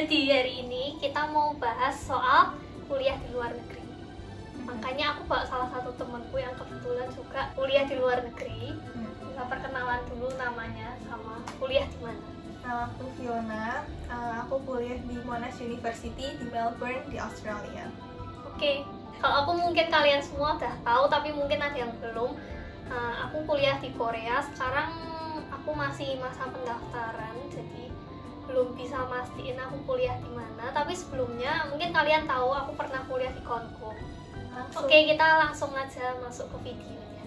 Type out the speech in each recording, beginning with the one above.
Jadi hari ini kita mau bahas soal kuliah di luar negeri. Makanya aku bawa salah satu temanku yang kebetulan juga kuliah di luar negeri. Bisa perkenalan dulu namanya sama kuliah di mana. Nama aku Fiona, aku kuliah di Monash University di Melbourne di Australia. Oke, kalau aku mungkin kalian semua udah tahu, tapi mungkin ada yang belum. Aku kuliah di Korea, sekarang aku masih masa pendaftaran, jadi belum bisa mastiin aku kuliah di mana. Tapi sebelumnya mungkin kalian tahu aku pernah kuliah di Kongo. Oke, kita langsung aja masuk ke videonya.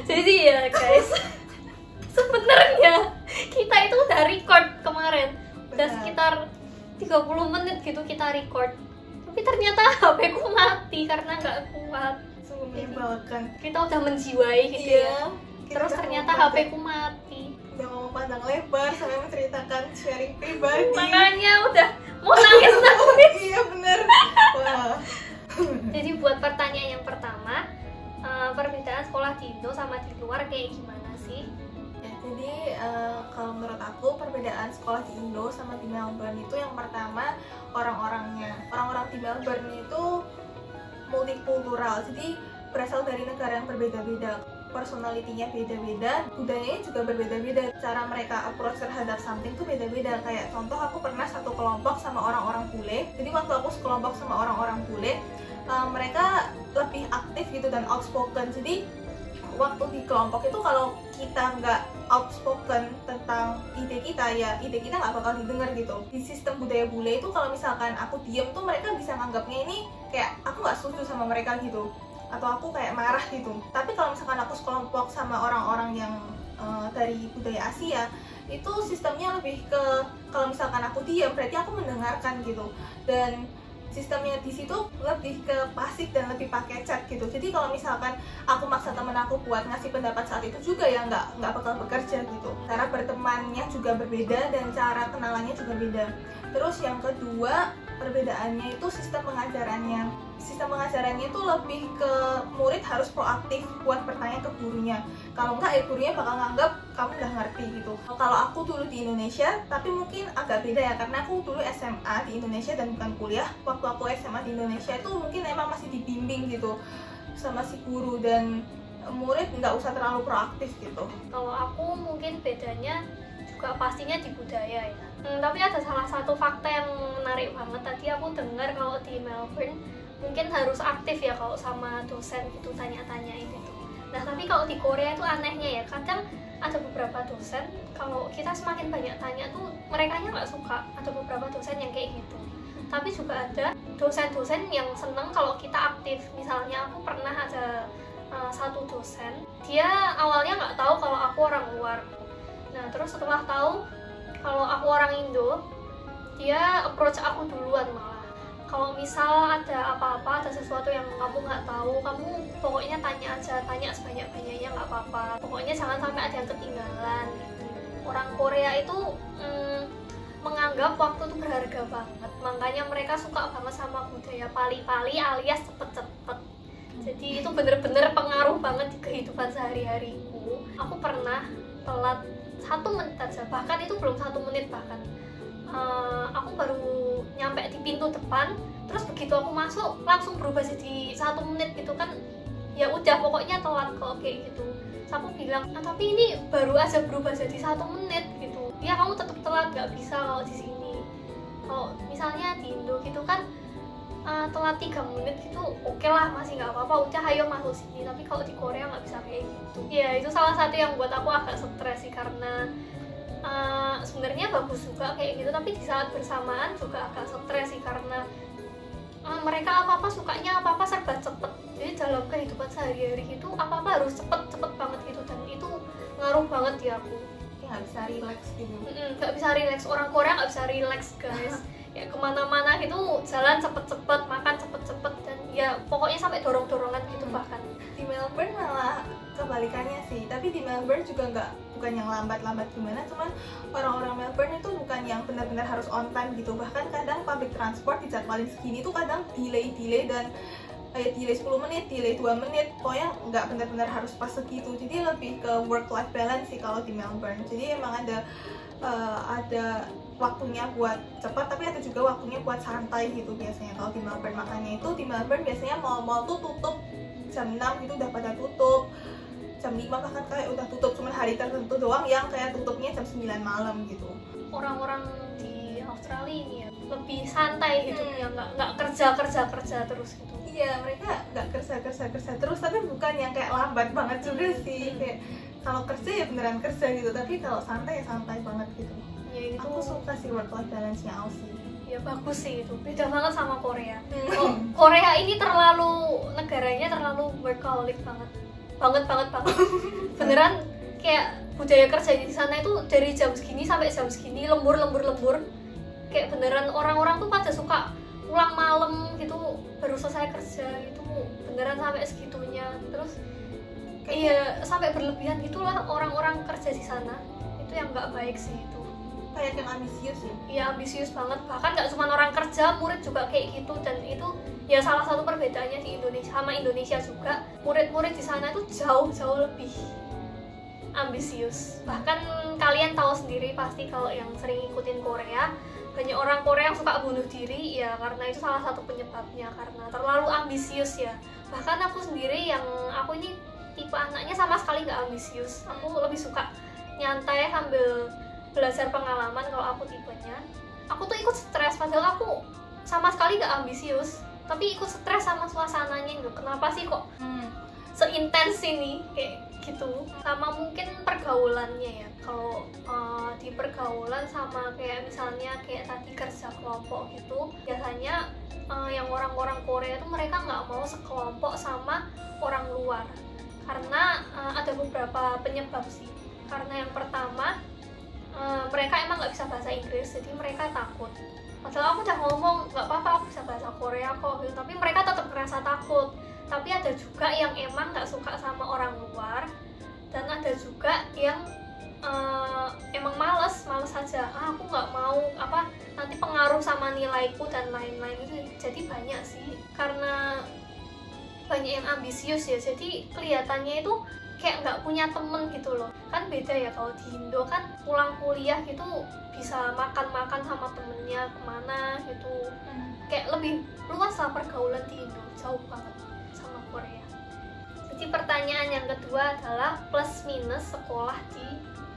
Jadi ya guys, sebenarnya kita itu udah record kemarin. Udah sekitar 30 menit gitu kita record. Tapi ternyata HP ku mati karena nggak kuat. Sungguh menyebalkan. Kita udah menjiwai gitu ya. Terus ternyata HP ku mati. Udah ngomong panjang lebar sampai menceritakan sharing pribadi. Makanya udah mau nangis. Iya bener. Wah. Jadi buat pertanyaan yang pertama, perbedaan sekolah di Indo sama di luar kayak gimana sih? Ya, jadi kalau menurut aku perbedaan sekolah di Indo sama di Melbourne itu yang pertama orang-orangnya. Orang-orang di Melbourne itu multikultural, jadi berasal dari negara yang berbeda-beda. Personalitinya beda-beda, budayanya juga berbeda-beda, cara mereka approach terhadap something tuh beda-beda. Kayak contoh, aku pernah satu kelompok sama orang-orang bule. Jadi waktu aku sekelompok sama orang-orang bule, mereka lebih aktif gitu dan outspoken. Jadi waktu di kelompok itu kalau kita nggak outspoken tentang ide kita, ya ide kita nggak bakal didengar gitu. Di sistem budaya bule itu kalau misalkan aku diem tuh mereka bisa nganggapnya ini kayak aku nggak setuju sama mereka gitu, atau aku kayak marah gitu. Tapi kalau misalkan aku sekelompok sama orang-orang yang dari budaya Asia, itu sistemnya lebih ke kalau misalkan aku diam berarti aku mendengarkan gitu, dan sistemnya di situ lebih ke pasif dan lebih pakai chat gitu. Jadi kalau misalkan aku maksa temen aku buat ngasih pendapat saat itu juga ya nggak bakal bekerja gitu. Cara bertemannya juga berbeda dan cara kenalannya juga beda. Terus yang kedua, perbedaannya itu sistem pengajarannya. Sistem pengajarannya itu lebih ke murid harus proaktif buat bertanya ke gurunya. Kalau enggak, ya gurunya bakal nganggap kamu udah ngerti gitu. Kalau aku dulu di Indonesia, tapi mungkin agak beda ya, karena aku dulu SMA di Indonesia dan bukan kuliah. Waktu aku SMA di Indonesia itu mungkin emang masih dibimbing gitu sama si guru, dan murid nggak usah terlalu proaktif gitu. Kalau aku mungkin bedanya juga pastinya di budaya ya. Tapi ada salah satu fakta yang menarik banget. Tadi aku dengar kalau di Melbourne mungkin harus aktif ya kalau sama dosen gitu, tanya-tanyain gitu. Nah tapi kalau di Korea itu anehnya ya, kadang ada beberapa dosen kalau kita semakin banyak tanya tuh mereka nggak suka. Ada beberapa dosen yang kayak gitu. Tapi juga ada dosen-dosen yang seneng kalau kita aktif. Misalnya aku pernah ada satu dosen, dia awalnya nggak tahu kalau aku orang luar. Nah terus setelah tahu kalau aku orang Indo, dia approach aku duluan malah. Kalau misal ada apa-apa, ada sesuatu yang kamu nggak tahu, kamu pokoknya tanya aja, tanya sebanyak-banyaknya nggak apa-apa. Pokoknya jangan sampai ada yang ketinggalan gitu. Orang Korea itu menganggap waktu itu berharga banget, makanya mereka suka banget sama budaya pali-pali alias cepet-cepet. Jadi itu bener-bener pengaruh banget di kehidupan sehari-hariku. Aku pernah telat 1 menit aja, bahkan itu belum 1 menit bahkan. Aku baru nyampe di pintu depan, terus begitu aku masuk langsung berubah jadi 1 menit gitu kan. Ya udah pokoknya telat kok kayak gitu. Terus aku bilang, tapi ini baru aja berubah jadi 1 menit gitu. Ya kamu tetap telat, nggak bisa kalau di sini. Kalau misalnya di Indo gitu kan telat 3 menit gitu oke lah, masih nggak apa-apa, udah ayo masuk sini. Tapi kalau di Korea nggak bisa kayak gitu. Ya itu salah satu yang buat aku agak stres sih, karena sebenarnya bagus juga kayak gitu, tapi di saat bersamaan juga agak stres sih, karena mereka apa-apa sukanya apa-apa serba cepet. Jadi dalam kehidupan sehari-hari itu apa-apa harus cepet banget gitu, dan itu ngaruh banget di aku. Nggak bisa relax gitu. Nggak bisa relax, orang Korea nggak bisa relax guys. Ya kemana-mana gitu jalan cepet-cepet, makan cepet-cepet, dan ya pokoknya sampai dorong-dorongan gitu. Bahkan di Melbourne malah kebalikannya sih. Tapi di Melbourne juga bukan yang lambat-lambat gimana, cuman orang-orang Melbourne itu bukan yang benar-benar harus on time gitu. Bahkan kadang public transport dijadwalin segini tuh kadang delay dan kayak delay 10 menit, delay 2 menit, pokoknya nggak benar-benar harus pas segitu. Jadi lebih ke work life balance sih kalau di Melbourne. Jadi emang ada waktunya buat cepat, tapi ada juga waktunya buat santai gitu biasanya kalau di Melbourne. Makanya itu di Melbourne biasanya mall-mall tuh tutup jam 6 gitu, udah pada tutup. Jam 5 bahkan kayak udah tutup, cuman hari tertentu doang yang kayak tutupnya jam 9 malam gitu. Orang-orang di Australia ini ya lebih santai hidupnya, nggak kerja terus gitu. Iya, mereka nggak kerja terus, tapi bukan yang kayak lambat banget juga sih. Kayak kalau kerja ya beneran kerja gitu, tapi kalau santai ya santai banget gitu. Ya, itu aku suka sih work life balance-nya Aussie. Ya bagus sih, itu beda banget sama Korea. Oh, Korea ini negaranya terlalu workaholic banget. Beneran kayak budaya kerja di sana itu dari jam segini sampai jam segini, lembur. Kayak beneran orang-orang tuh pada suka pulang malam gitu baru selesai kerja, itu beneran sampai segitunya. Terus iya, sampai berlebihan gitulah orang-orang kerja di sana. Itu yang nggak baik sih itu. Kayak yang ambisius ya? Iya, ambisius banget. Bahkan nggak cuma orang kerja, murid juga kayak gitu. Dan itu ya salah satu perbedaannya di Indonesia sama Indonesia juga. Murid-murid di sana itu jauh lebih ambisius. Bahkan kalian tahu sendiri pasti kalau yang sering ikutin Korea, banyak orang Korea yang suka bunuh diri ya karena itu salah satu penyebabnya, karena terlalu ambisius ya. Bahkan aku sendiri aku ini tipe anaknya sama sekali nggak ambisius. Aku lebih suka nyantai sambil belajar pengalaman kalau aku tipenya. Aku tuh ikut stres padahal aku sama sekali nggak ambisius, tapi ikut stres sama suasananya gitu. Kenapa sih kok seintens ini kayak gitu? Sama mungkin pergaulannya ya. Kalau di pergaulan sama kayak misalnya kayak tadi kerja kelompok gitu, biasanya yang orang-orang Korea itu mereka nggak mau sekelompok sama orang luar karena ada beberapa penyebab sih. Karena yang pertama, mereka emang nggak bisa bahasa Inggris, jadi mereka takut. Padahal aku udah ngomong nggak apa-apa, aku bisa bahasa Korea kok gitu, tapi mereka tetap ngerasa takut. Tapi ada juga yang emang nggak suka sama orang luar, dan ada juga yang emang males aja. Aku nggak mau nanti pengaruh sama nilaiku dan lain-lain itu. Jadi banyak sih, karena banyak yang ambisius ya, jadi kelihatannya itu kayak nggak punya temen gitu loh. Kan beda ya, kalau di Indo kan pulang kuliah gitu bisa makan-makan sama temennya kemana gitu. Kayak lebih luas lah pergaulan di Indo, jauh banget sama Korea. Jadi pertanyaan yang kedua adalah plus minus sekolah di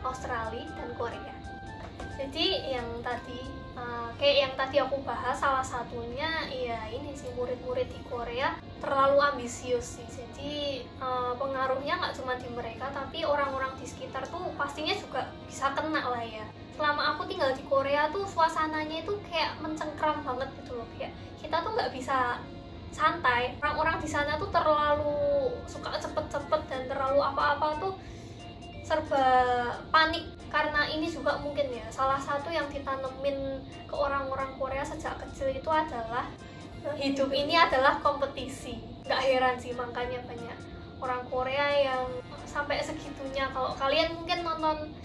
Australia dan Korea. Jadi yang tadi kayak yang tadi aku bahas, salah satunya ya ini sih, murid-murid di Korea terlalu ambisius sih. Jadi pengaruhnya nggak cuma di mereka, tapi orang-orang di sekitar tuh pastinya juga bisa kena lah ya. Selama aku tinggal di Korea tuh suasananya itu kayak mencengkram banget gitu loh. Kayak kita tuh nggak bisa santai. Orang-orang di sana tuh terlalu suka cepet-cepet dan terlalu apa-apa tuh serba panik. Karena ini juga mungkin ya salah satu yang ditanemin ke orang-orang Korea sejak kecil itu adalah hidup ini adalah kompetisi. Nggak heran sih makanya banyak orang Korea yang sampai segitunya. Kalau kalian mungkin nonton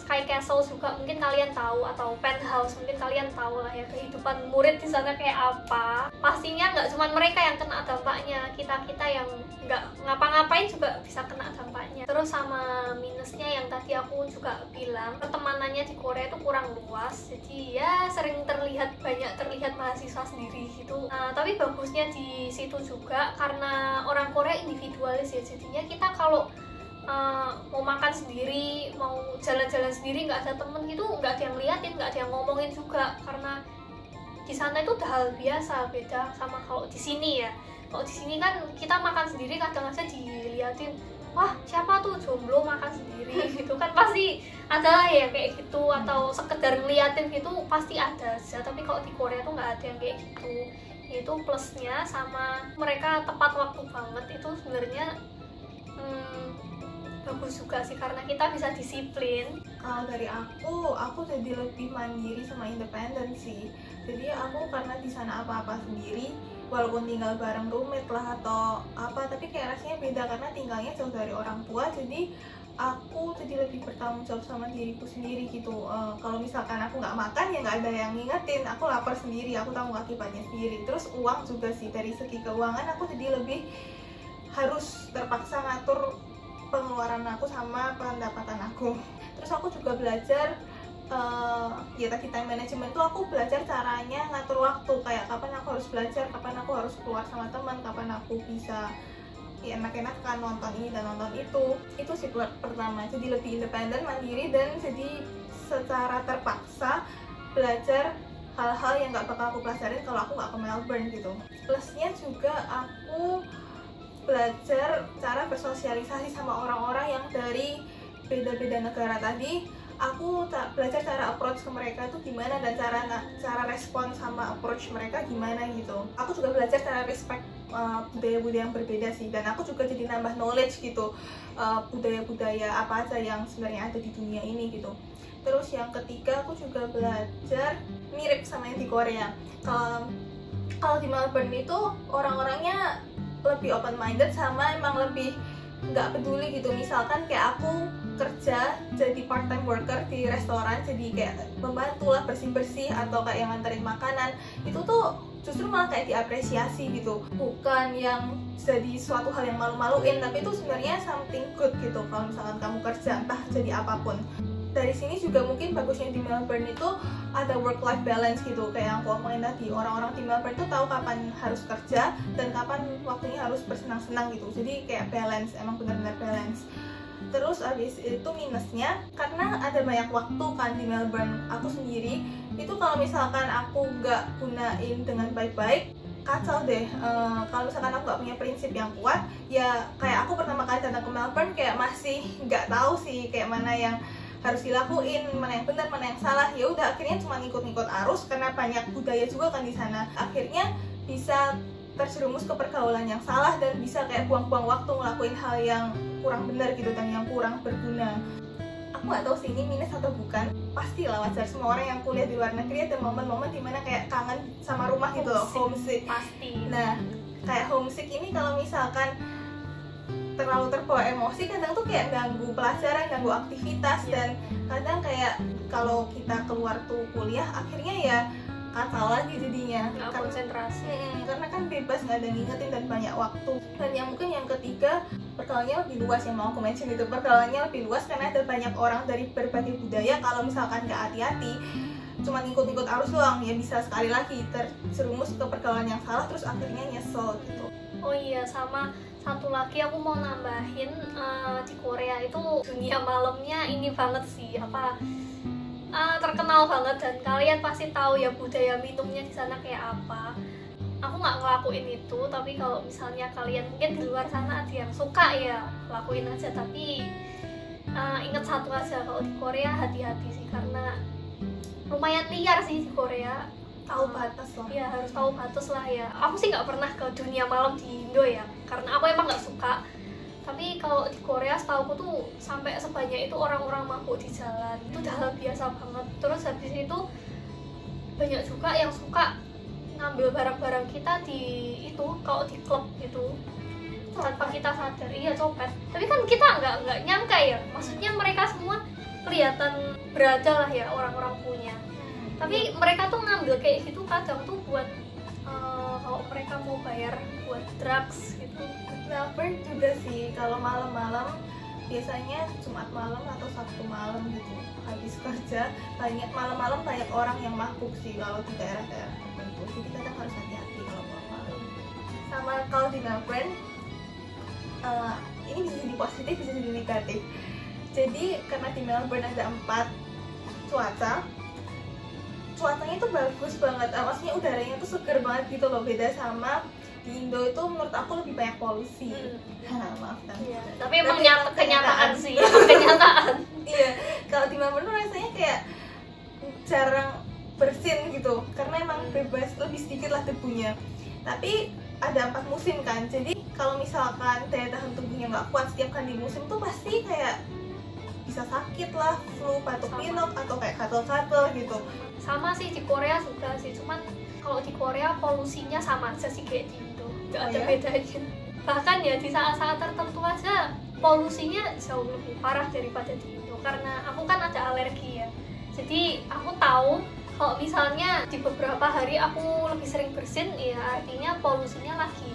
Sky Castle juga mungkin kalian tahu, atau Penthouse mungkin kalian tahu lah ya kehidupan murid di sana kayak apa. Pastinya nggak cuma mereka yang kena dampaknya, kita yang nggak ngapa-ngapain juga bisa kena dampaknya. Terus sama minusnya yang tadi aku juga bilang, pertemanannya di Korea itu kurang luas, jadi ya sering terlihat mahasiswa sendiri gitu. Tapi bagusnya di situ juga karena orang Korea individualis ya, jadinya kita kalau mau makan sendiri, mau jalan-jalan sendiri, nggak ada temen gitu, nggak ada yang liatin, nggak ada yang ngomongin juga, karena di sana itu udah hal biasa. Beda sama kalau di sini ya. Kalau di sini kan kita makan sendiri kadang aja diliatin, wah siapa tuh jomblo makan sendiri gitu kan, pasti ada ya kayak gitu, atau sekedar ngeliatin gitu pasti ada aja. Tapi kalau di Korea tuh nggak ada yang kayak gitu. Itu plusnya. Sama mereka tepat waktu banget, itu sebenarnya bagus juga sih karena kita bisa disiplin. Kalau dari aku jadi lebih mandiri sama independen sih. Jadi aku karena di sana apa-apa sendiri, walaupun tinggal bareng roommate lah atau apa, tapi kayak rasanya beda karena tinggalnya jauh dari orang tua. Jadi aku jadi lebih bertanggung jawab sama diriku sendiri gitu. Kalau misalkan aku nggak makan ya nggak ada yang ngingetin, aku lapar sendiri, aku tanggung akibatnya sendiri. Terus uang juga sih, dari segi keuangan aku jadi lebih harus terpaksa ngatur pengeluaran aku sama pendapatan aku. Terus aku juga belajar ya tadi time management tuh aku belajar caranya ngatur waktu, kayak kapan aku harus belajar, kapan aku harus keluar sama teman, kapan aku bisa ya enak-enakan nonton ini dan nonton itu sih pertama. Jadi lebih independen, mandiri, dan jadi secara terpaksa belajar hal-hal yang nggak bakal aku pelajarin kalau aku nggak ke Melbourne gitu. Plusnya juga aku belajar cara bersosialisasi sama orang-orang yang dari beda-beda negara tadi. Aku belajar cara approach ke mereka tuh gimana, dan cara respon sama approach mereka gimana gitu. Aku juga belajar cara respect budaya-budaya yang berbeda sih, dan aku juga jadi nambah knowledge gitu, budaya-budaya apa aja yang sebenarnya ada di dunia ini gitu. Terus yang ketiga, aku juga belajar mirip sama yang di Korea. Kalau di Melbourne itu orang-orangnya lebih open minded, sama emang lebih nggak peduli gitu. Misalkan kayak aku kerja jadi part time worker di restoran, jadi kayak membantu lah bersih-bersih atau kayak yang nganterin makanan, itu tuh justru malah kayak diapresiasi gitu, bukan yang jadi suatu hal yang malu-maluin, tapi itu sebenarnya something good gitu kalau misalkan kamu kerja entah jadi apapun. Dari sini juga mungkin bagusnya di Melbourne itu ada work-life balance gitu, kayak yang aku omongin tadi, orang-orang di Melbourne itu tahu kapan harus kerja dan kapan waktunya harus bersenang-senang gitu, jadi kayak balance, emang benar-benar balance. Terus abis itu minusnya, karena ada banyak waktu kan di Melbourne, aku sendiri itu kalau misalkan aku nggak gunain dengan baik-baik, kacau deh. Kalau misalkan aku nggak punya prinsip yang kuat, ya kayak aku pertama kali datang ke Melbourne kayak masih nggak tahu sih kayak mana yang harus dilakuin, mana yang benar, mana yang salah. Ya udah akhirnya cuma ngikut-ngikut arus, karena banyak budaya juga kan di sana. Akhirnya bisa terjerumus ke pergaulan yang salah dan bisa kayak buang-buang waktu ngelakuin hal yang kurang benar gitu dan yang kurang berguna. Aku nggak tahu sih ini minus atau bukan. Pastilah wajar, semua orang yang kuliah di luar negeri ada momen-momen dimana kayak kangen sama rumah gitu loh, homesick. Pasti. Nah, kayak homesick ini kalau misalkan terlalu terbawa emosi, kadang tuh kayak ganggu pelajaran, ganggu aktivitas, dan kadang kayak kalau kita keluar tuh kuliah akhirnya ya kacau lagi jadinya, nggak konsentrasi. Karena kan bebas, nggak ada ngingetin dan banyak waktu. Dan yang mungkin yang ketiga, pergaulannya lebih luas, yang mau aku mention itu, pergaulannya lebih luas karena ada banyak orang dari berbagai budaya. Kalau misalkan nggak hati-hati, cuma ngikut-ngikut arus doang, ya bisa sekali lagi terjerumus ke pergaulan yang salah, terus akhirnya nyesel gitu. Oh iya, sama satu lagi aku mau nambahin, di Korea itu dunia malamnya ini banget sih, terkenal banget, dan kalian pasti tahu ya budaya minumnya di sana kayak apa. Aku nggak ngelakuin itu, tapi kalau misalnya kalian mungkin di luar sana ada yang suka ya lakuin aja. Tapi ingat satu aja, kalau di Korea hati-hati sih, karena lumayan liar sih di Korea. Tahu batas lah. Iya, harus tahu batas lah ya. Aku sih nggak pernah ke dunia malam di Indo ya, karena aku emang nggak suka. Tapi kalau di Korea setauku tuh sampai sebanyak itu orang-orang mabuk di jalan, itu udah hal biasa banget. Terus habis itu banyak juga yang suka ngambil barang-barang kita di itu, kalau di klub gitu, tanpa kita sadar. Iya, copet. Tapi kan kita nggak nyangka ya, maksudnya mereka semua kelihatan berada lah ya, orang-orang punya. Tapi mereka tuh ngambil kayak gitu kadang tuh buat kalau mereka mau bayar buat drugs gitu. Melbourne juga sih, kalau malam-malam biasanya Jumat malam atau Sabtu malam gitu, habis kerja banyak malam-malam banyak orang yang mabuk sih kalau di daerah-daerah tertentu. Jadi kadang harus hati-hati kalau malam-malam. Sama kalau di Melbourne, ini bisa jadi positif, bisa jadi negatif. Jadi karena di Melbourne ada 4 cuacanya itu bagus banget, maksudnya udaranya tuh seger banget gitu loh, beda sama di Indo itu menurut aku lebih banyak polusi. Maafkan. Iya, tapi emang kenyataan sih, kenyataan. Iya, kalau di Melbourne rasanya kayak jarang bersin gitu, karena emang bebas, lebih sedikit lah debunya. Tapi ada 4 musim kan, jadi kalau misalkan daya tahan tubuhnya nggak kuat setiap kali musim tuh pasti kayak bisa sakit lah, flu, batuk pilek, atau kayak gatal-gatal gitu. Sama sih di Korea juga sih, cuman kalau di Korea polusinya sama aja sih kayak di Indo, nggak ada bedanya. Bahkan ya di saat-saat tertentu aja polusinya jauh lebih parah daripada di Indo, karena aku kan ada alergi ya. Jadi aku tahu kalau misalnya di beberapa hari aku lebih sering bersin, ya artinya polusinya lagi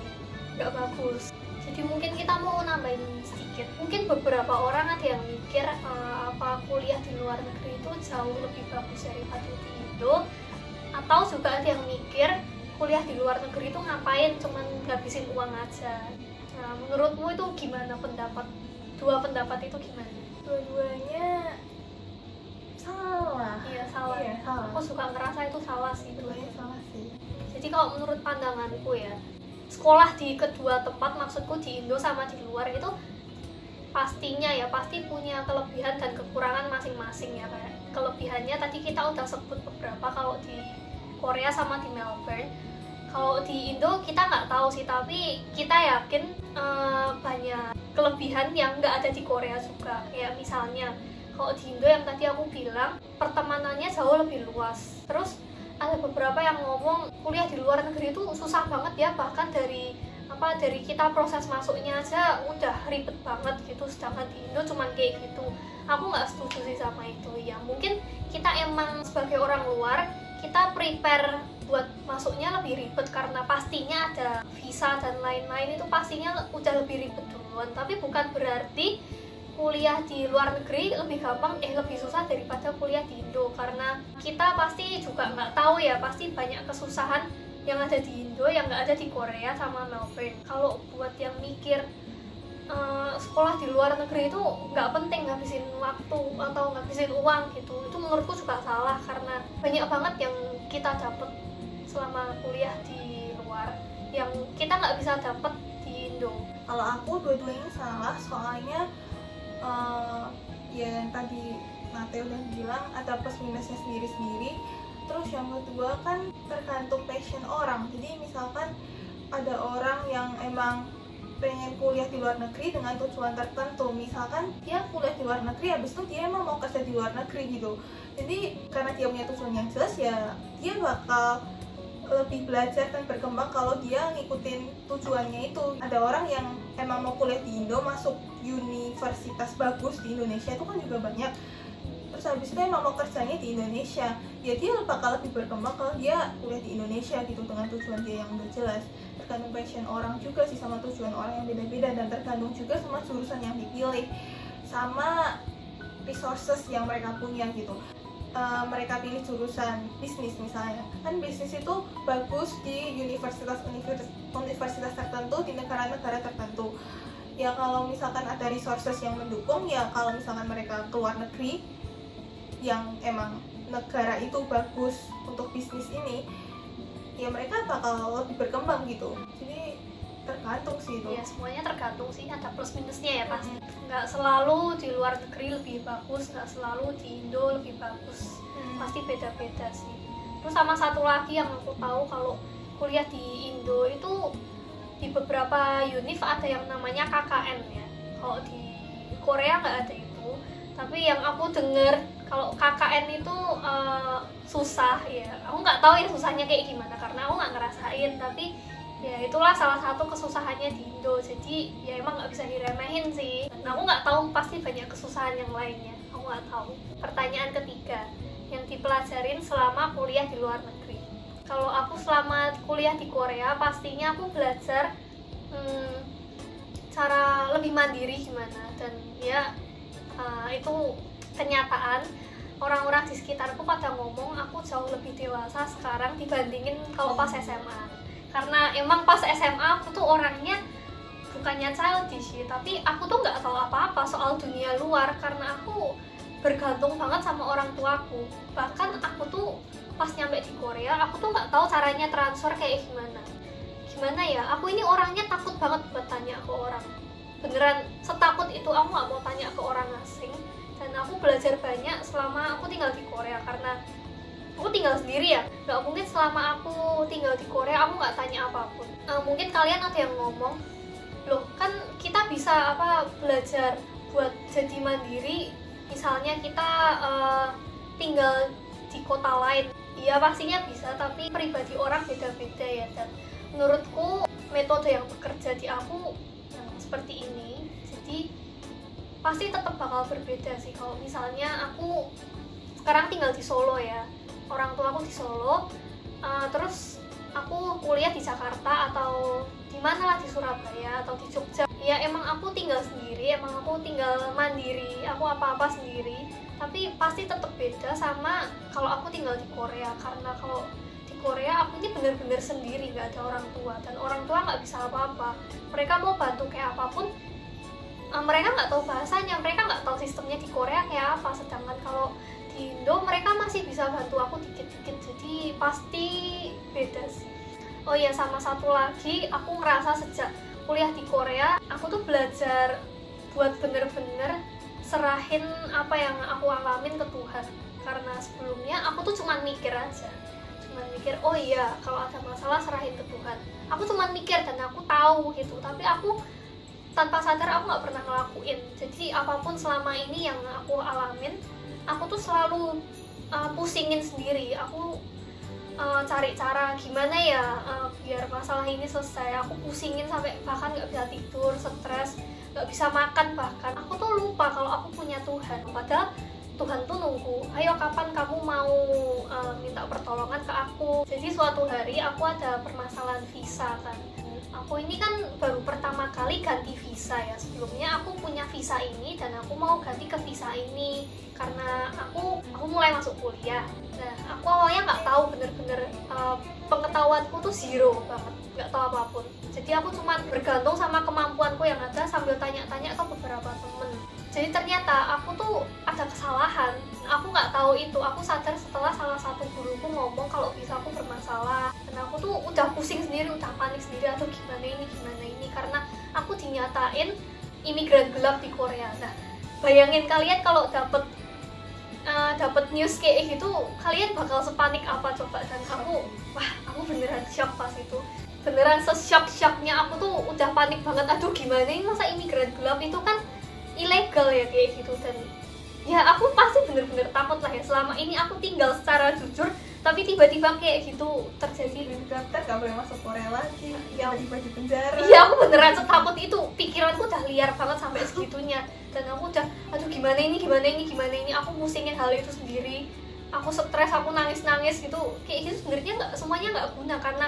nggak bagus. Jadi mungkin kita mau nambahin sedikit, mungkin beberapa orang ada yang mikir apa kuliah di luar negeri itu jauh lebih bagus daripada di Indo, atau juga ada yang mikir kuliah di luar negeri itu ngapain, cuman ngabisin uang aja. Nah, menurutmu itu gimana pendapat? Dua pendapat itu gimana? Dua-duanya salah. Iya salah. Iya, salah. Aku suka ngerasa itu salah sih. Dua-duanya salah sih. Jadi kalau menurut pandanganku ya, sekolah di kedua tempat, maksudku di Indo sama di luar itu pastinya ya pasti punya kelebihan dan kekurangan masing-masing ya. Kayak kelebihannya tadi kita udah sebut beberapa, kalau di Korea sama di Melbourne. Kalau di Indo kita nggak tahu sih, tapi kita yakin banyak kelebihan yang nggak ada di Korea juga. Kayak misalnya kalau di Indo yang tadi aku bilang pertemanannya jauh lebih luas. Terus ada beberapa yang ngomong kuliah di luar negeri itu susah banget ya, bahkan dari kita proses masuknya aja udah ribet banget gitu, sedangkan di Indo cuman kayak gitu. Aku nggak setuju sih sama itu ya. Mungkin kita emang sebagai orang luar kita prepare buat masuknya lebih ribet karena pastinya ada visa dan lain-lain, itu pastinya udah lebih ribet duluan. Tapi bukan berarti kuliah di luar negeri lebih gampang, lebih susah daripada kuliah di Indo, karena kita pasti juga nggak tahu ya, pasti banyak kesusahan yang ada di Indo yang nggak ada di Korea sama Melbourne. Kalau buat yang mikir sekolah di luar negeri itu nggak penting ngabisin waktu atau ngabisin uang gitu, itu menurutku juga salah, karena banyak banget yang kita dapat selama kuliah di luar yang kita nggak bisa dapat di Indo. Kalau aku dua-duanya salah, soalnya ya yang tadi Nate udah bilang ada plus minusnya sendiri-sendiri. Terus yang kedua kan tergantung passion orang. Jadi misalkan ada orang yang emang pengen kuliah di luar negeri dengan tujuan tertentu, misalkan dia kuliah di luar negeri habis itu dia emang mau kerja di luar negeri gitu. Jadi karena dia punya tujuan yang jelas, ya dia bakal lebih belajar dan berkembang kalau dia ngikutin tujuannya itu. Ada orang yang emang mau kuliah di Indo, masuk universitas bagus di Indonesia itu kan juga banyak, terus habis itu emang mau kerjanya di Indonesia, ya dia bakal lebih berkembang kalau dia kuliah di Indonesia gitu, dengan tujuan dia yang udah jelas. Tergantung passion orang juga sih, sama tujuan orang yang beda-beda, dan tergantung juga sama jurusan yang dipilih, sama resources yang mereka punya gitu. Mereka pilih jurusan bisnis misalnya, kan bisnis itu bagus di universitas tertentu, di negara-negara tertentu. Ya kalau misalkan ada resources yang mendukung, ya kalau misalkan mereka keluar negeri yang emang negara itu bagus untuk bisnis ini, ya mereka bakal lebih berkembang gitu. Jadi tergantung sih itu. Ya semuanya tergantung sih, ada plus minusnya ya pasti. Nggak selalu di luar negeri lebih bagus, nggak selalu di Indo lebih bagus. Pasti beda-beda sih. Terus sama satu lagi yang aku tahu, kalau kuliah di Indo itu di beberapa univ ada yang namanya KKN ya. Kalau di Korea nggak ada itu. Tapi yang aku dengar kalau KKN itu susah ya. Aku nggak tahu ya susahnya kayak gimana karena aku nggak ngerasain. Tapi ya itulah salah satu kesusahannya di Indo. Jadi ya emang nggak bisa diremehin sih. Nah, aku nggak tahu, pasti banyak kesusahan yang lainnya. Aku nggak tahu. Pertanyaan ketiga, yang dipelajarin selama kuliah di luar negeri. Kalau aku selama kuliah di Korea, pastinya aku belajar cara lebih mandiri gimana, dan ya itu kenyataan. Orang-orang di sekitarku pada ngomong aku jauh lebih dewasa sekarang dibandingin kalau pas SMA. Karena emang pas SMA aku tuh orangnya bukannya childish sih, tapi aku tuh nggak tahu apa-apa soal dunia luar karena aku bergantung banget sama orang tuaku. Bahkan aku tuh pas nyampe di Korea, aku tuh nggak tahu caranya transfer kayak gimana ya. Aku ini orangnya takut banget buat tanya ke orang, beneran setakut itu. Aku nggak mau tanya ke orang asing, dan aku belajar banyak selama aku tinggal di Korea karena aku tinggal sendiri ya. Nggak mungkin selama aku tinggal di Korea aku nggak tanya apapun. Mungkin kalian ada yang ngomong, loh kan kita bisa belajar buat jadi mandiri, misalnya kita tinggal di kota lain. Iya pastinya bisa, tapi pribadi orang beda-beda ya. Dan menurutku metode yang bekerja di aku seperti ini. Jadi pasti tetap bakal berbeda sih. Kalau misalnya aku sekarang tinggal di Solo ya, orang tua aku di Solo, terus aku kuliah di Jakarta atau di mana lah, di Surabaya atau di Jogja, ya emang aku tinggal sendiri, emang aku tinggal mandiri, aku apa-apa sendiri, tapi pasti tetap beda sama kalau aku tinggal di Korea. Karena kalau di Korea aku ini bener-bener sendiri, nggak ada orang tua, dan orang tua nggak bisa apa-apa. Mereka mau bantu kayak apapun, mereka nggak tahu bahasanya, mereka nggak tahu sistemnya di Korea kayak apa. Sedangkan kalau di Indo mereka masih bisa bantu aku dikit-dikit, jadi pasti beda sih. Oh iya, sama satu lagi, aku ngerasa sejak kuliah di Korea aku tuh belajar buat bener-bener serahin apa yang aku alamin ke Tuhan. Karena sebelumnya aku tuh cuman mikir aja, cuman mikir oh iya kalau ada masalah serahin ke Tuhan, aku cuman mikir dan aku tahu gitu, tapi aku tanpa sadar aku nggak pernah ngelakuin. Jadi apapun selama ini yang aku alamin, aku tuh selalu pusingin sendiri. Aku cari cara gimana ya biar masalah ini selesai. Aku pusingin sampai bahkan nggak bisa tidur, stres, nggak bisa makan bahkan. Aku tuh lupa kalau aku punya Tuhan. Padahal Tuhan tuh nunggu, ayo kapan kamu mau minta pertolongan ke aku. Jadi suatu hari aku ada permasalahan visa kan. Aku ini kan baru pertama kali ganti visa ya. Sebelumnya aku punya visa ini dan aku mau ganti ke visa ini karena aku mulai masuk kuliah. Nah, aku awalnya nggak tahu, bener-bener pengetahuanku tuh zero banget, nggak tahu apapun. Jadi aku cuma bergantung sama kemampuanku yang ada sambil tanya-tanya ke beberapa temen. Jadi ternyata aku tuh ada kesalahan, aku nggak tahu itu. Aku sadar setelah salah satu guruku ngomong kalau visa aku bermasalah, dan aku tuh udah pusing sendiri, udah panik sendiri, aduh gimana ini, karena aku dinyatain imigran gelap di Korea. Nah, bayangin kalian kalau dapet news kayak gitu, kalian bakal sepanik apa coba? Dan aku beneran shock pas itu, beneran se-shock-shocknya. Aku tuh udah panik banget, aduh gimana ini, masa imigran gelap itu kan ilegal ya kayak gitu. Dan ya aku pasti bener-bener takut lah ya. Selama ini aku tinggal secara jujur, tapi tiba-tiba kayak gitu terjadi. Daftar gak boleh masuk Korea lagi, tiba-tiba di penjara. Iya, aku beneran setakut itu. Pikiranku udah liar banget sampai segitunya. Dan aku udah, aduh gimana ini, aku pusingin hal itu sendiri. Aku stres, aku nangis-nangis gitu. Kayak gitu sebenarnya semuanya nggak guna, karena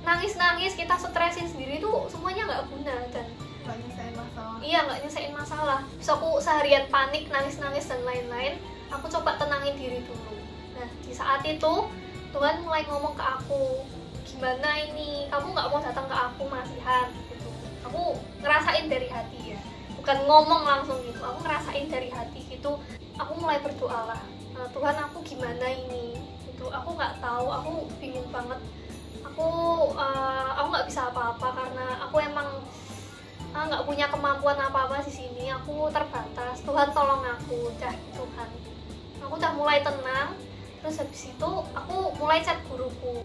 nangis-nangis kita stresin sendiri tuh semuanya nggak guna dan Nggak nyelesain masalah. Iya, nggak nyelesain masalah. Terus aku seharian panik, nangis-nangis dan lain-lain. Aku coba tenangin diri dulu. Nah, di saat itu Tuhan mulai ngomong ke aku, gimana ini, kamu nggak mau datang ke aku masihan gitu. Aku ngerasain dari hati ya, bukan ngomong langsung gitu. Aku ngerasain dari hati gitu. Aku mulai berdoa lah, Tuhan aku gimana ini gitu. Aku nggak tahu, aku bingung banget. Aku nggak bisa apa-apa karena aku emang nggak punya kemampuan apa-apa di sini. Aku terbatas. Tuhan tolong aku, udah Tuhan. Aku udah mulai tenang. Terus habis itu aku mulai chat guruku.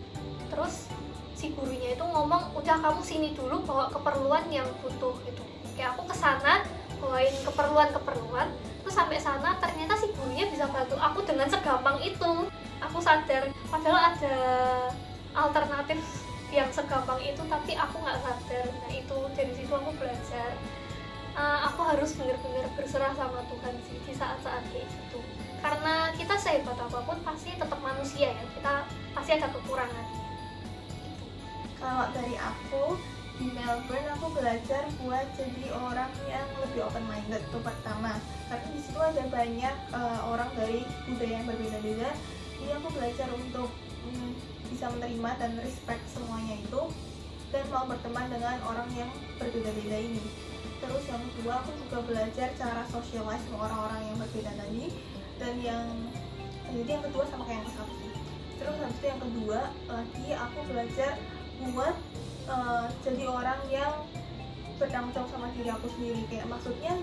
Terus si gurunya itu ngomong, udah kamu sini dulu bawa keperluan yang butuh gitu. Kayak aku kesana bawain keperluan. Terus sampai sana ternyata si gurunya bisa bantu aku dengan segampang itu. Aku sadar padahal ada alternatif yang segampang itu, tapi aku nggak sadar. Nah itu dari situ aku belajar, aku harus benar-benar berserah sama Tuhan sih di saat-saat kayak gitu. Karena kita sehebat apapun pasti tetap manusia ya, kita pasti ada kekurangan. Kalau dari aku di Melbourne, aku belajar buat jadi orang yang lebih open minded tuh pertama. Karena di situ ada banyak orang dari budaya yang berbeda-beda, jadi aku belajar untuk bisa menerima dan respect semuanya itu, dan mau berteman dengan orang yang berbeda-beda ini. Terus yang kedua, aku juga belajar cara socialize sama orang-orang yang berbeda tadi. Dan jadi yang kedua sama kayak yang ke satu sih. Terus habis itu yang kedua lagi, aku belajar buat jadi orang yang bertanggung jawab sama diri aku sendiri. Kayak maksudnya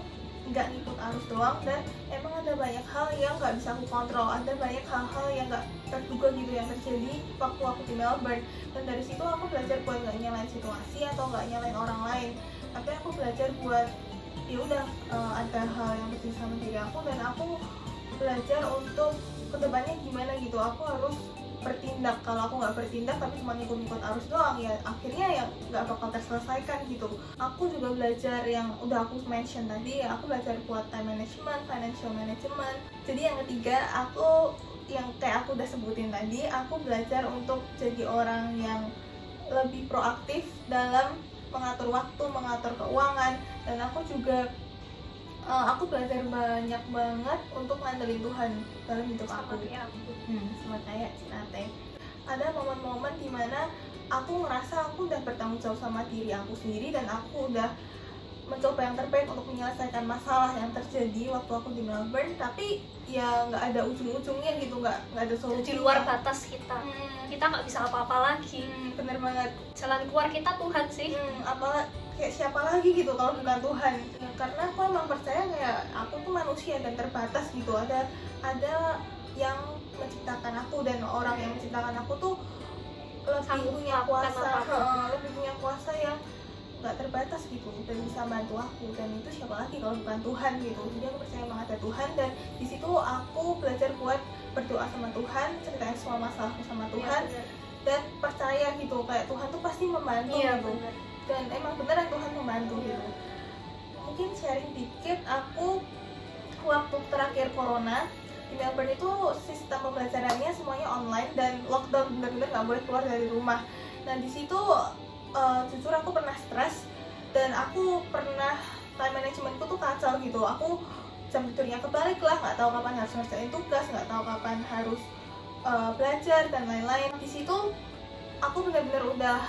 nggak ngikut arus doang, dan emang ada banyak hal yang nggak bisa aku kontrol, ada banyak hal-hal yang nggak terduga gitu yang terjadi waktu aku di Melbourne. Dan dari situ aku belajar buat nggak nyalain situasi atau nggak nyalain orang lain, tapi aku belajar buat ya udah ada hal yang penting sama diri aku, dan aku belajar untuk kedepannya gimana gitu. Aku harus bertindak. Kalau aku nggak bertindak tapi cuma ikut-ikut arus doang, ya akhirnya ya nggak bakal terselesaikan gitu. Aku juga belajar yang udah aku mention tadi, ya aku belajar buat time management, financial management. Jadi yang ketiga, aku yang kayak aku udah sebutin tadi, aku belajar untuk jadi orang yang lebih proaktif dalam mengatur waktu, mengatur keuangan. Dan aku juga aku belajar banyak banget untuk ngandelin Tuhan dalam hidup aku. Sama kayak Cinate. Ada momen-momen dimana aku ngerasa aku udah bertanggung jawab sama diri aku sendiri, dan aku udah mencoba yang terbaik untuk menyelesaikan masalah yang terjadi waktu aku di Melbourne, tapi ya nggak ada ujung-ujungnya gitu, nggak ada solusi di luar batas kita. Kita nggak bisa apa-apa lagi. Bener banget. Jalan keluar kita Tuhan sih. Apalah kayak siapa lagi gitu kalau bukan Tuhan ya, karena aku emang percaya kayak aku tuh manusia dan terbatas gitu. Ada yang menciptakan aku, dan orang yang menciptakan aku tuh lebih punya kuasa yang nggak terbatas gitu, dan bisa bantu aku. Dan itu siapa lagi kalau bukan Tuhan gitu. Jadi aku percaya emang ada Tuhan, dan di situ aku belajar buat berdoa sama Tuhan, ceritain semua masalahku sama Tuhan, dan percaya gitu kayak Tuhan tuh pasti membantu gitu. Bener. Dan emang beneran Tuhan membantu gitu. Mungkin sharing dikit, aku waktu terakhir corona di Melbourne itu sistem pembelajarannya semuanya online dan lockdown, bener-bener nggak boleh keluar dari rumah. Nah di situ jujur aku pernah stres, dan aku pernah time managementku tuh kacau gitu. Aku jam tidurnya kebalik lah, nggak tahu kapan harus ngerjain tugas, nggak tahu kapan harus belajar dan lain-lain. Di situ aku benar-benar udah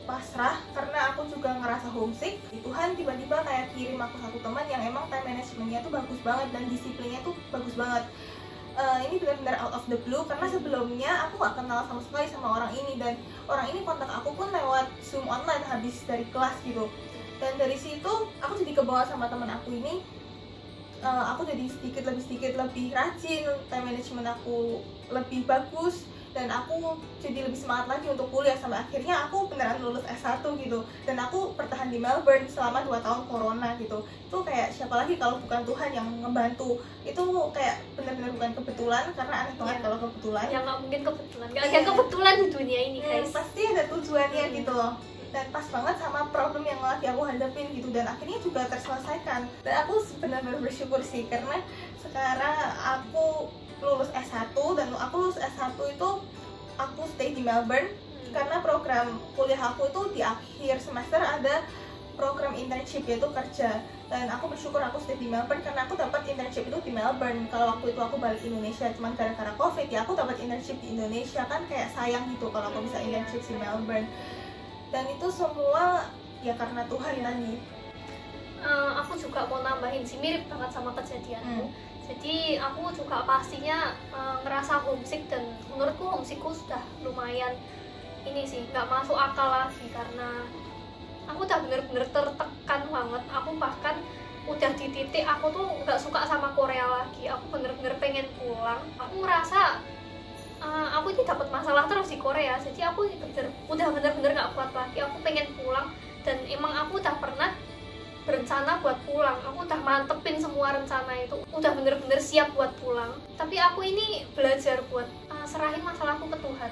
pasrah karena aku juga ngerasa homesick. Tuhan tiba-tiba kayak kirim aku satu teman yang emang time managementnya tuh bagus banget dan disiplinnya tuh bagus banget. Ini benar-benar out of the blue, karena sebelumnya aku gak kenal sama sekali sama orang ini, dan orang ini kontak aku pun lewat Zoom online habis dari kelas gitu. Dan dari situ aku jadi kebawa sama teman aku ini. Aku jadi sedikit lebih rajin, time management aku lebih bagus, dan aku jadi lebih semangat lagi untuk kuliah, sampai akhirnya aku beneran lulus S1 gitu. Dan aku bertahan di Melbourne selama 2 tahun corona gitu. Itu kayak siapa lagi kalau bukan Tuhan yang ngebantu. Itu kayak bener-bener bukan kebetulan, karena aneh banget kalau kebetulan. Ya nggak mungkin kebetulan, nggak ada kebetulan di dunia ini guys. Pasti ada tujuannya gitu loh. Dan pas banget sama problem yang lagi aku hadapin gitu, dan akhirnya juga terselesaikan. Dan aku benar-benar bersyukur sih, karena sekarang aku lulus S1, dan aku lulus S1 itu aku stay di Melbourne karena program kuliah aku itu di akhir semester ada program internship, yaitu kerja. Dan aku bersyukur aku stay di Melbourne karena aku dapat internship itu di Melbourne. Kalau waktu itu aku balik Indonesia, cuman gara-gara COVID ya aku dapat internship di Indonesia, kan kayak sayang gitu kalau aku bisa internship di Melbourne. Dan itu semua ya karena Tuhan tadi. Aku juga mau nambahin sih, mirip banget sama kejadianku. Jadi aku juga pastinya ngerasa homesick, dan menurutku homesickku sudah lumayan ini sih, nggak masuk akal lagi, karena aku udah bener-bener tertekan banget. Aku bahkan udah di titik aku tuh nggak suka sama Korea lagi. Aku bener-bener pengen pulang. Aku ngerasa aku ini dapat masalah terus di Korea, jadi aku udah bener-bener nggak kuat lagi. Aku pengen pulang, dan emang aku udah pernah berencana buat pulang. Aku udah mantepin semua rencana itu, udah bener-bener siap buat pulang. Tapi aku ini belajar buat serahin masalahku ke Tuhan.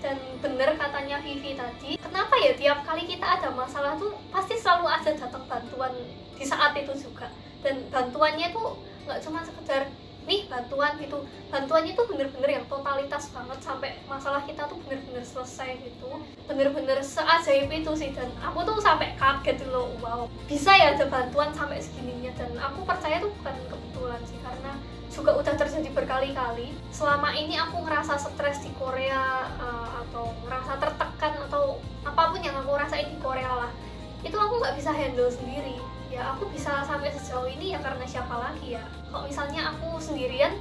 Dan bener katanya Vivi tadi, kenapa ya tiap kali kita ada masalah tuh pasti selalu ada datang bantuan di saat itu juga. Dan bantuannya tuh nggak cuma sekedar nih bantuan gitu, bantuannya tuh bener-bener yang totalitas banget, sampai masalah kita tuh bener-bener selesai gitu, bener-bener seajaib itu sih. Dan aku tuh sampai kaget loh, wow bisa ya ada bantuan sampai segininya. Dan aku percaya tuh bukan kebetulan sih, karena juga udah terjadi berkali-kali. Selama ini aku ngerasa stres di Korea, atau ngerasa tertekan, atau apapun yang aku rasain di Korea lah, itu aku nggak bisa handle sendiri. Ya aku bisa sampai sejauh ini ya karena siapa lagi ya. Kalau misalnya aku sendirian,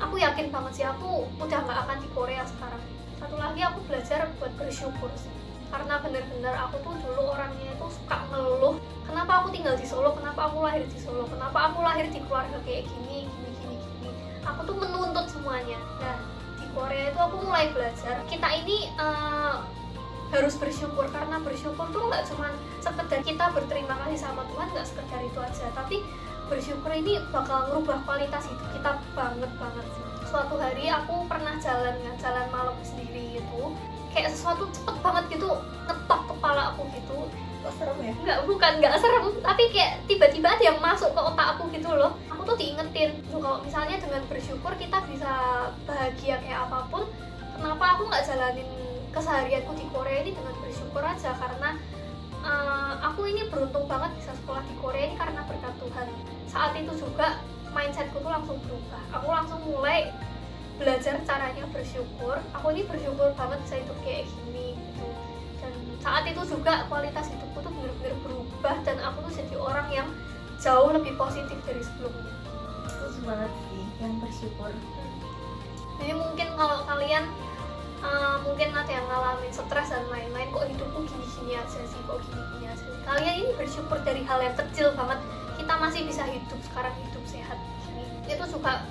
aku yakin banget sih aku udah nggak akan di Korea sekarang. Satu lagi aku belajar buat bersyukur sih, karena bener-bener aku tuh dulu orangnya itu suka ngeluh, kenapa aku tinggal di Solo, kenapa aku lahir di Solo, kenapa aku lahir di keluarga kayak gini. Aku tuh menuntut semuanya. Nah di Korea itu aku mulai belajar, kita ini harus bersyukur, karena bersyukur tuh nggak cuma sekedar kita berterima kasih sama Tuhan, nggak sekedar itu aja, tapi bersyukur ini bakal merubah kualitas hidup kita banget sih. suatu hari aku pernah jalan malam sendiri gitu, kayak sesuatu cepet banget gitu ngetok kepala aku gitu. Kok serem ya? Nggak serem, tapi kayak tiba-tiba ada yang masuk ke otak aku gitu loh. Aku tuh diingetin tuh, kalau misalnya dengan bersyukur kita bisa bahagia kayak apapun, kenapa aku nggak jalanin keseharianku di Korea ini dengan bersyukur aja. Karena aku ini beruntung banget bisa sekolah di Korea ini karena berkat Tuhan. Saat itu juga mindsetku tuh langsung berubah, aku langsung mulai belajar caranya bersyukur. Aku ini bersyukur banget bisa hidup kayak gini gitu. Dan saat itu juga kualitas hidupku tuh bener-bener berubah, dan aku tuh jadi orang yang jauh lebih positif dari sebelumnya. Terus banget sih yang bersyukur. Jadi mungkin kalau kalian mungkin ada yang ngalamin stres dan lain-lain, kok hidupku gini-gini aja sih, kok gini-gini aja sih, kalian ini bersyukur dari hal yang kecil banget. Kita masih bisa hidup sekarang, hidup sehat gini, itu juga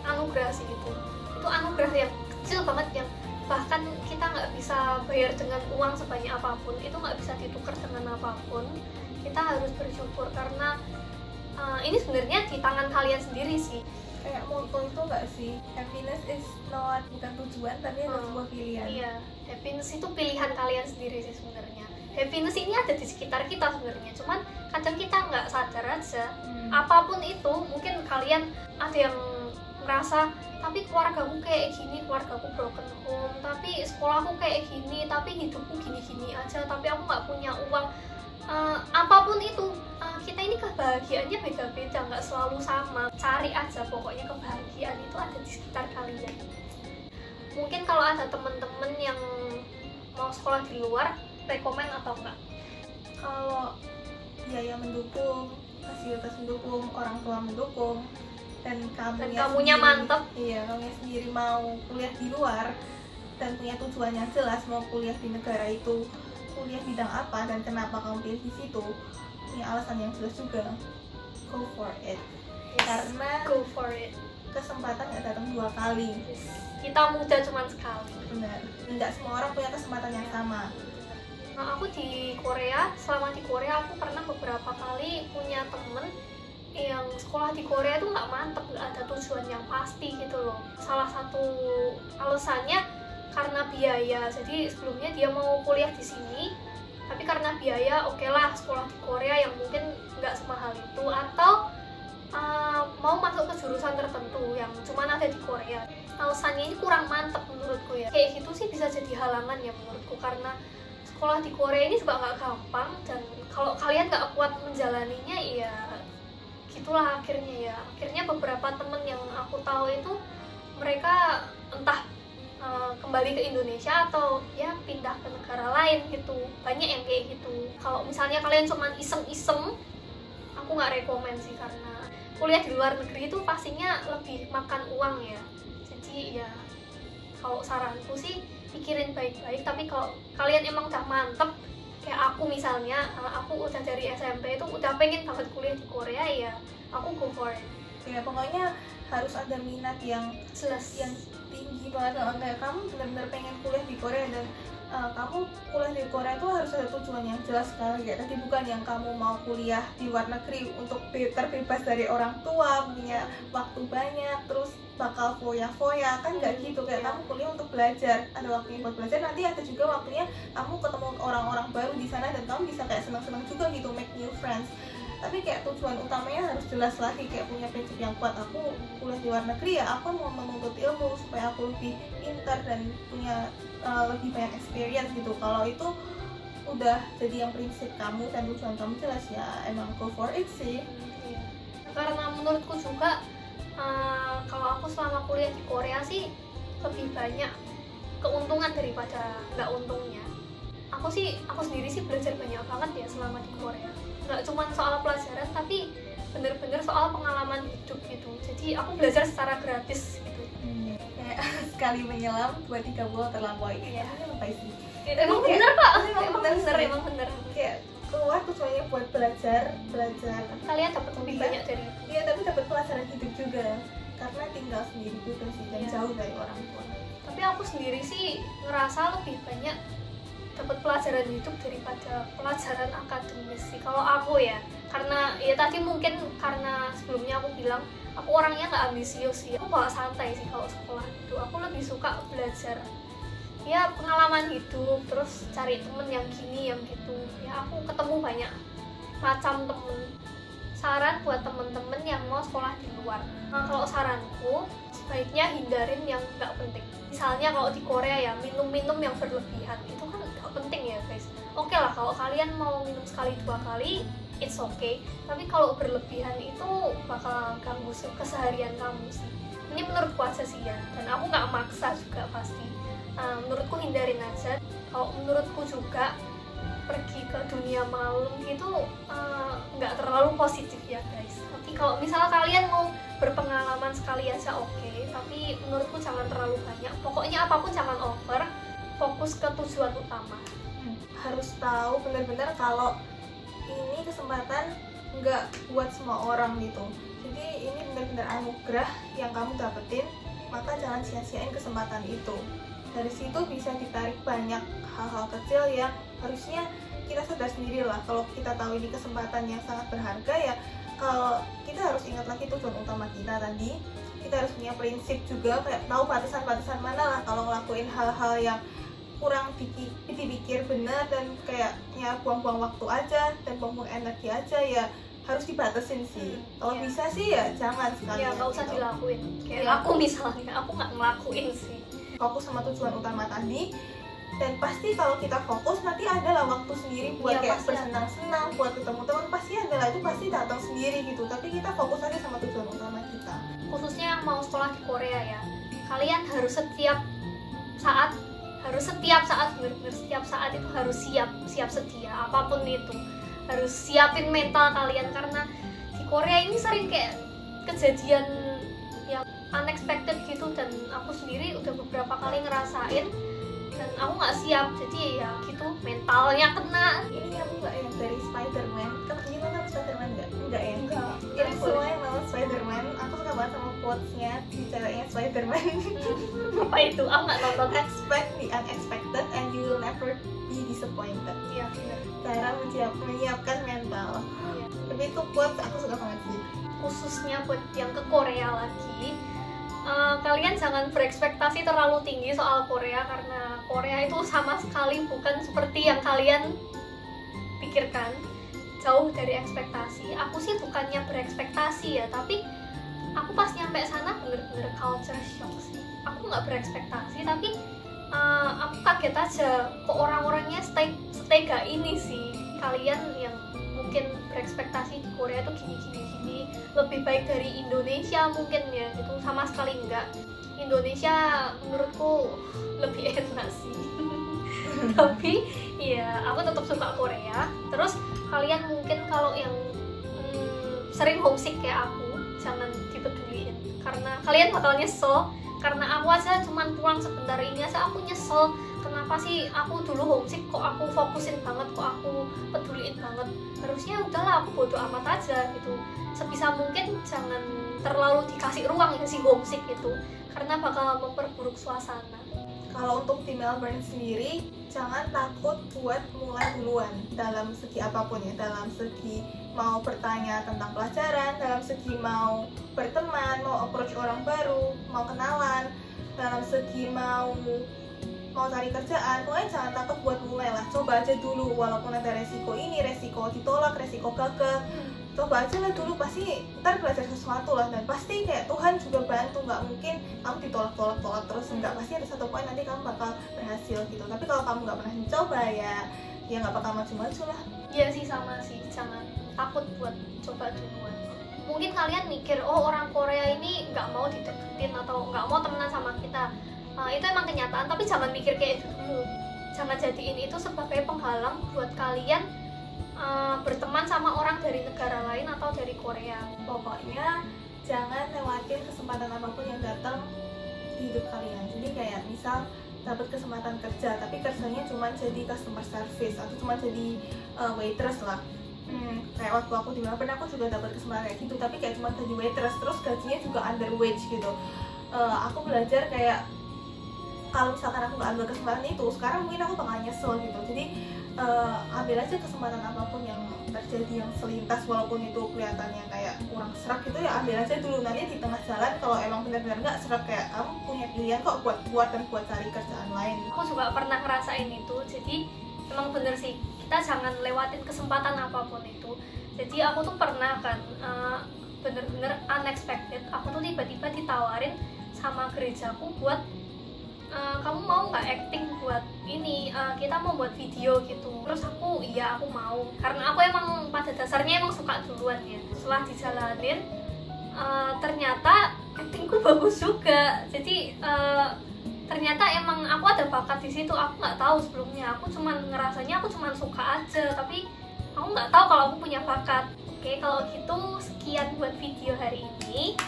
anugerah sih. Itu anugerah yang kecil banget, yang bahkan kita nggak bisa bayar dengan uang sebanyak apapun, itu nggak bisa ditukar dengan apapun. Kita harus bersyukur karena ini sebenarnya di tangan kalian sendiri sih. Kayak motto itu nggak sih, happiness is not, bukan tujuan tapi adalah sebuah pilihan. Iya, happiness itu pilihan kalian sendiri sih sebenarnya. Happiness ini ada di sekitar kita sebenarnya, cuman kadang kita nggak sadar aja. Apapun itu, mungkin kalian ada yang merasa, tapi keluargaku kayak gini, keluargaku broken home, tapi sekolahku kayak gini, tapi hidupku gini-gini aja, tapi aku nggak punya uang. Apapun itu, kita ini kebahagiaannya beda-beda, nggak selalu sama. Cari aja pokoknya kebahagiaan itu ada di sekitar kalian. Mungkin kalau ada temen-temen yang mau sekolah di luar, rekomen atau enggak? Kalau biaya mendukung, fasilitas mendukung, orang tua mendukung, dan kamunya mantep. Iya, kamunya sendiri mau kuliah di luar dan punya tujuan yang jelas, mau kuliah di negara itu, kuliah bidang apa dan kenapa kamu pilih di situ, punya alasan yang jelas juga, go for it. Karena go for it. Kesempatan nggak datang 2 kali. Kita muda cuma sekali. Benar. Nggak semua orang punya kesempatan yang sama. Nah, aku di Korea, selama di Korea aku pernah beberapa kali punya temen yang sekolah di Korea tuh nggak mantep, nggak ada tujuan yang pasti gitu loh. Salah satu alasannya karena biaya. Jadi sebelumnya dia mau kuliah di sini, tapi karena biaya, oke lah sekolah di Korea yang mungkin nggak semahal itu, atau mau masuk ke jurusan tertentu yang cuman ada di Korea. Alasannya ini kurang mantep menurutku ya. Kayak gitu sih bisa jadi halangan ya menurutku, karena sekolah di Korea ini juga nggak gampang, dan kalau kalian nggak kuat menjalaninya ya gitulah akhirnya ya. Akhirnya beberapa temen yang aku tahu itu mereka entah kembali ke Indonesia atau ya pindah ke negara lain gitu. Banyak yang kayak gitu. Kalau misalnya kalian cuman iseng-iseng, aku nggak rekomen sih, karena kuliah di luar negeri itu pastinya lebih makan uang ya. Jadi ya kalau saranku sih pikirin baik-baik. Tapi kalau kalian emang udah mantep, kayak aku misalnya, aku udah dari SMP itu udah pengen banget kuliah di Korea, ya aku go for it. Ya pokoknya harus ada minat yang jelas, yang tinggi banget. Kayak kamu benar-benar pengen kuliah di Korea, dan kamu kuliah di Korea itu harus ada tujuan yang jelas sekali. Kayak tadi bukan yang kamu mau kuliah di luar negeri untuk terbebas dari orang tua, punya waktu banyak, terus bakal foya-foya, kan nggak gitu. Kayak kamu kuliah untuk belajar, ada waktunya buat belajar, nanti ada juga waktunya kamu ketemu orang-orang baru di sana dan kamu bisa kayak senang-senang juga gitu, make new friends. Tapi kayak tujuan utamanya harus jelas lagi, kayak punya prinsip yang kuat. Aku kuliah di luar negeri ya aku mau menuntut ilmu supaya aku lebih pintar dan punya lebih banyak experience gitu. Kalau itu udah jadi yang prinsip kamu dan tujuan kamu jelas, ya emang go for it sih. Karena menurutku juga kalau aku selama kuliah di Korea sih lebih banyak keuntungan daripada nggak untungnya. Aku sendiri sih belajar banyak banget ya selama di Korea. Nggak cuma soal pelajaran, tapi bener-bener soal pengalaman hidup gitu. Jadi aku belajar secara gratis gitu. Kayak sekali menyelam 2-3 bulan terlampaui. Iya. Lebay sih. Emang bener kok. Emang bener. Kayak keluar tujuannya buat belajar. Kalian dapat lebih banyak dari itu. Iya, tapi dapat pelajaran hidup juga. Karena tinggal sendiri juga sih, dan jauh dari orang tua. Tapi aku sendiri sih ngerasa lebih banyak dapat pelajaran hidup daripada pelajaran akademis sih kalau aku ya. Karena ya tadi mungkin karena sebelumnya aku bilang aku orangnya nggak ambisius sih, aku bawa santai sih kalau sekolah suka belajar ya pengalaman hidup, terus cari temen yang gini yang gitu ya. Aku ketemu banyak macam temen. Saran buat temen-temen yang mau sekolah di luar, nah, kalau saranku sebaiknya hindarin yang nggak penting. Misalnya kalau di Korea ya minum-minum yang berlebihan itu kan nggak penting ya guys. Oke lah kalau kalian mau minum sekali 2 kali it's okay, tapi kalau berlebihan itu bakal ganggu keseharian kamu sih. Ini menurutku aja sih ya, dan aku nggak maksa juga pasti. Menurutku hindarin aja. Kalau menurutku juga pergi ke dunia malam gitu nggak terlalu positif ya guys. Tapi kalau misalnya kalian mau berpengalaman sekali aja oke, tapi menurutku jangan terlalu banyak. Pokoknya apapun jangan over, fokus ke tujuan utama. Harus tahu benar-benar kalau ini kesempatan nggak buat semua orang gitu. Jadi ini benar-benar anugerah yang kamu dapetin, maka jangan sia-siain kesempatan itu. Dari situ bisa ditarik banyak hal-hal kecil yang harusnya kita sadar sendiri lah. Kalau kita tahu ini kesempatan yang sangat berharga ya, kalau kita harus ingat lagi tujuan utama kita tadi. Kita harus punya prinsip juga, kayak tahu batasan-batasan mana lah kalau ngelakuin hal-hal yang kurang dipikir benar dan kayak ya buang-buang waktu aja dan buang-buang energi aja ya, harus dibatasin sih. Kalau bisa sih ya jangan sekali ya nggak usah gitu. dilakuin. Kayak aku misalnya, aku nggak ngelakuin sih. Fokus sama tujuan utama tadi, dan pasti kalau kita fokus nanti adalah waktu sendiri buat kayak bersenang-senang, buat ketemu teman, pasti adalah, itu pasti datang sendiri gitu. Tapi kita fokus aja sama tujuan utama kita. Khususnya yang mau sekolah di Korea ya, kalian harus setiap saat bener-bener setiap saat itu harus siap sedia, apapun itu harus siapin mental kalian, karena di Korea ini sering kayak kejadian yang unexpected gitu, dan aku sendiri udah beberapa kali ngerasain dan aku nggak siap, jadi ya gitu mentalnya kena. Ini aku nggak yang dari Spider-Man, kamu nonton Spider-Man nggak ya? Enggak. Ini semua yang nonton Spider-Man, aku suka banget sama quotes-nya si ceweknya Spider-Man. Apa itu? Aku nggak nonton. Expect the unexpected and you will never be disappointed. Iya benar. Cara menyiapkan mental. Iya. Tapi itu quotes aku suka banget sih. Khususnya buat yang ke Korea lagi, kalian jangan berekspektasi terlalu tinggi soal Korea, karena Korea itu sama sekali bukan seperti yang kalian pikirkan, jauh dari ekspektasi. Aku sih bukannya berekspektasi ya, tapi aku pas nyampe sana bener-bener culture shock sih. Aku nggak berekspektasi, tapi aku kaget aja kok orang-orangnya setega ini sih. Kalian yang mungkin berekspektasi di Korea tuh gini lebih baik dari Indonesia mungkin ya gitu, sama sekali enggak. Indonesia menurutku lebih enak sih. Tapi ya aku tetap suka Korea. Terus kalian mungkin kalau yang sering homesick kayak aku, jangan dipeduliin, karena kalian bakal nyesel. Karena aku aja cuman pulang sebentar ini aja aku nyesel, kenapa sih aku dulu homesick kok aku fokusin banget, kok aku peduliin banget. Harusnya udahlah aku bodo amat aja gitu. Sebisa mungkin jangan terlalu dikasih ruang ya si homesick itu, karena bakal memperburuk suasana. Kalau untuk di Melbourne sendiri, jangan takut buat mulai duluan dalam segi apapun ya, dalam segi mau bertanya tentang pelajaran, dalam segi mau berteman, mau approach orang baru, mau kenalan, dalam segi mau cari kerjaan. Pokoknya jangan takut buat mulai lah, coba aja dulu, walaupun ada resiko ini, resiko ditolak, resiko gagal, coba aja lah dulu, pasti ntar belajar sesuatu lah, dan pasti kayak Tuhan juga bantu. Nggak mungkin kamu ditolak terus, nggak, pasti ada satu poin nanti kamu bakal berhasil gitu. Tapi kalau kamu nggak pernah mencoba ya nggak bakal maju-maju lah. Iya sih, sama sih, jangan takut buat coba duluan. Mungkin kalian mikir, oh orang Korea ini nggak mau dideketin atau nggak mau temenan sama kita, itu emang kenyataan, tapi jangan mikir kayak itu dulu. Jangan jadiin itu sebagai penghalang buat kalian berteman sama orang dari negara lain atau dari Korea. Pokoknya jangan lewatin kesempatan apapun yang datang di hidup kalian. Jadi kayak misal dapat kesempatan kerja, tapi kerjanya cuma jadi customer service atau cuma jadi waitress lah. Kayak waktu aku di Melbourne, aku juga dapat kesempatan kayak gitu, tapi kayak cuma jadi waitress, terus gajinya juga under wage gitu. Aku belajar kayak kalau misalkan aku nggak ambil kesempatan itu, sekarang mungkin aku bakal nyesel gitu. Jadi ambil aja kesempatan apapun yang terjadi yang selintas, walaupun itu kelihatannya kayak kurang serak gitu ya, ambil aja dulu. Nanti di tengah jalan kalau emang benar-benar nggak serak, kayak kamu punya sendirian kok buat cari kerjaan lain. Aku juga pernah ngerasain itu, jadi emang bener sih, kita jangan lewatin kesempatan apapun itu. Jadi aku tuh pernah kan bener-bener unexpected, aku tuh tiba-tiba ditawarin sama gerejaku buat kamu mau nggak acting buat ini, kita mau buat video gitu. Terus aku iya aku mau, karena aku emang pada dasarnya emang suka duluan ya. Setelah dijalanin ternyata actingku bagus juga. Jadi ternyata emang aku ada bakat di situ. Aku nggak tahu sebelumnya, aku cuman ngerasanya aku cuman suka aja, tapi aku nggak tahu kalau aku punya bakat. Oke, kalau gitu sekian buat video hari ini.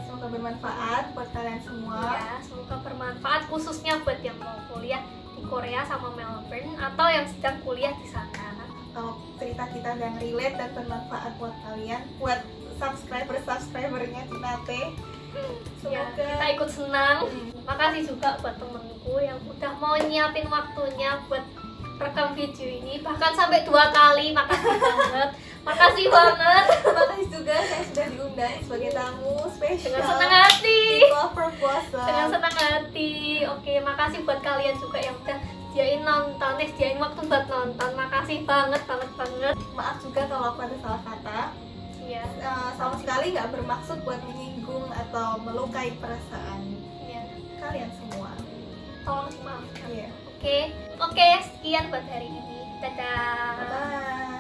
Semoga bermanfaat buat kalian semua. Ya, semoga bermanfaat khususnya buat yang mau kuliah di Korea sama Melbourne atau yang sedang kuliah di sana. Kalau cerita kita yang relate dan bermanfaat buat kalian, buat subscribernya Tinate. Ya, Semoga kita ikut senang. Makasih juga buat temenku yang udah mau nyiapin waktunya buat rekam video ini, bahkan sampai 2 kali. Makasih banget. Makasih banget. Makasih juga saya sudah diundang sebagai tamu spesial. Dengan senang hati. Lover puasa. Dengan senang hati. Oke, makasih buat kalian juga yang udah sediain nonton, sediain waktu buat nonton. Makasih banget. Maaf juga kalau aku ada salah kata. Iya. Sama sekali nggak bermaksud buat menyinggung atau melukai perasaan Iya. kalian semua. Tolong dimaafkan. Iya. Oke, sekian buat hari ini. Dadah. Bye.